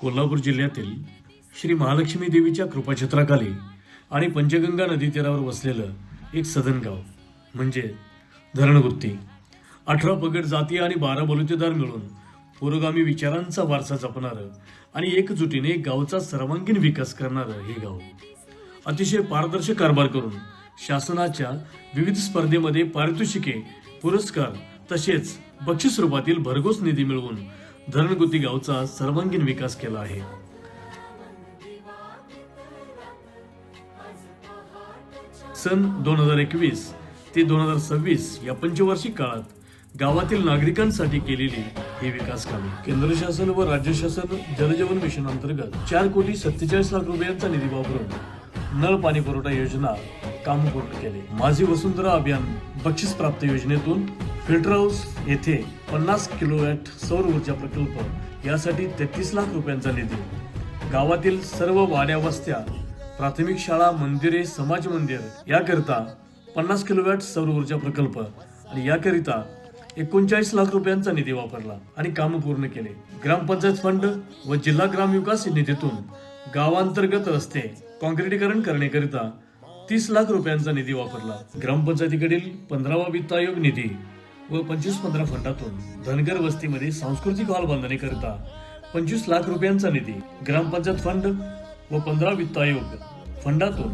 कोल्हापूर जिल्ह्यातील श्री महालक्ष्मी देवीच्या कृपाछत्राखाली आणि पंचगंगा नदी तीरावर वसलेलं एक सदन गाव म्हणजे धरणगुत्ती. 18 पगड जाती आणि 12 बलुतेदार मिळून पुरोगामी विचारांचा वारसा जपणारं आणि एकजुटीने गावचा सर्वांगीण विकास करणारं हे गाव अतिशय पारदर्शक कारभार करून शासनाच्या विविध स्पर्धेमध्ये पारितोषिके, पुरस्कार तसेच बक्षीस रूपातील भरघोस निधी मिळवून धरणगुत्ती गावचा सर्वांगीण विकास केला आहे. सन 2021 ते 2026 या पंचवार्षिक काळात गावातील नागरिकांसाठी केलेली ही विकास कामे केंद्र शासन व राज्य शासन जलजीवन मिशन अंतर्गत 4,47,00,000 रुपयांचा निधी वापरून नळ पाणी पुरवठा योजना काम पूर्ण केले. माझी वसुंधरा अभियान बक्षीस प्राप्त योजनेतून फिल्टर हाऊस येथे 50 किलोवॅट सौर ऊर्जा प्रकल्प यासाठी 33 लाख रुपयांचा निधी, गावातील सर्व वाड्या वस्त्या, प्राथमिक शाळा, मंदिरे, समाज मंदिर याकरिता 50 किलोवॅट सौर ऊर्जा प्रकल्प आणि याकरिता 39 लाख रुपयांचा निधी वापरला आणि काम पूर्ण केले. ग्रामपंचायत फंड व जिल्हा ग्राम विकास निधीतून गावांतर्गत रस्ते काँक्रिटीकरण करण्याकरिता 30 लाख रुपयांचा निधी वापरला. ग्रामपंचायतीकडील 15वा वित्त आयोग निधी व 25-15 फंडातून धनगर वस्तीमध्ये सांस्कृतिक हॉल बांधण्याकरिता 25 लाख रुपयांचा निधी, ग्रामपंचायत फंड व 15 वित्त आयोग फंडातून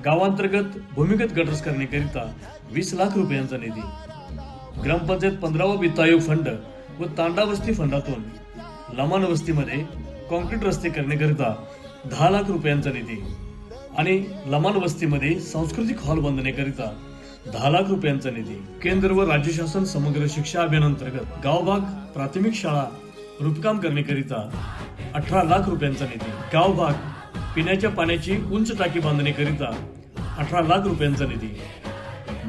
गावांतर्गत भूमिगत गटर्स करण्याकरिता 20 लाख रुपयांचा निधी, ग्रामपंचायत 15वा वित्त आयोग फंड व तांडा वस्ती फंडातून लमान वस्तीमध्ये कॉन्क्रीट रस्ते करण्याकरिता 10 लाख रुपयांचा निधी आणि लमान वस्तीमध्ये सांस्कृतिक हॉल बांधण्याकरिता 10 लाख रुपयांचा निधी. केंद्र व राज्य शासन समग्र शिक्षा अभियान अंतर्गत गावभाग प्राथमिक शाळा रूपकाम करण्याकरिता 18 लाख रुपयांचा निधी, गावभाग पिण्याच्या पाण्याची उंच टाकी बांधण्याकरिता 18 लाख रुपयांचा निधी.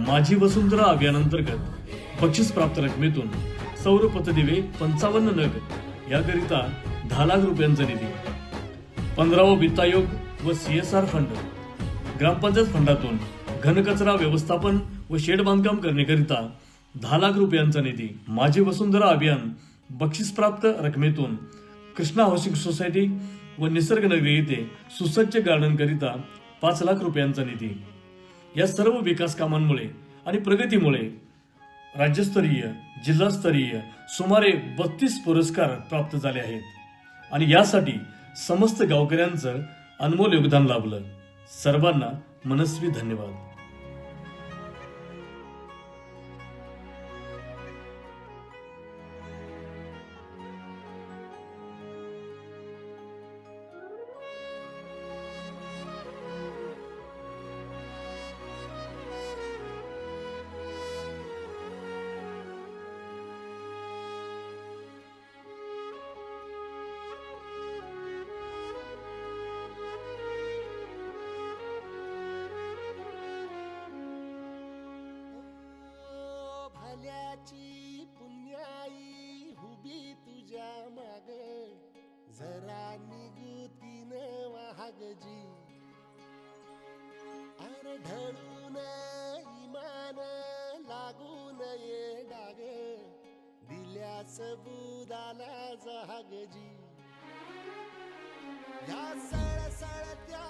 माझी वसुंधरा अभियान अंतर्गत बक्षीस प्राप्त रकमेतून सौर पथदिवे 55 नग याकरिता 10 लाख रुपयांचा निधी, 15वा वित्त आयोग व CSR फंड ग्रामपंचायत फंडातून घनकचरा व्यवस्थापन व शेड बांधकाम करण्याकरिता 10 लाख रुपयांचा निधी. माझी वसुंधरा अभियान बक्षीस प्राप्त रकमेतून कृष्णा हाऊसिंग सोसायटी व निसर्ग नगरी येथे सुसज्ज गार्डन करिता 5 लाख रुपयांचा निधी. या सर्व विकास कामांमुळे आणि प्रगतीमुळे राज्यस्तरीय, जिल्हास्तरीय सुमारे 32 पुरस्कार प्राप्त झाले आहेत आणि यासाठी समस्त गावकऱ्यांचं अनमोल योगदान लाभलं. सर्वांना मनस्वी धन्यवाद. भल्याची पुण्याई हुबी तुझ्या माग, जरा निगुतीन वाहगजी. अरे ढळून इमान लागून ये डाग, दिल्यास बुदाला जहागजी. या सळसळत्या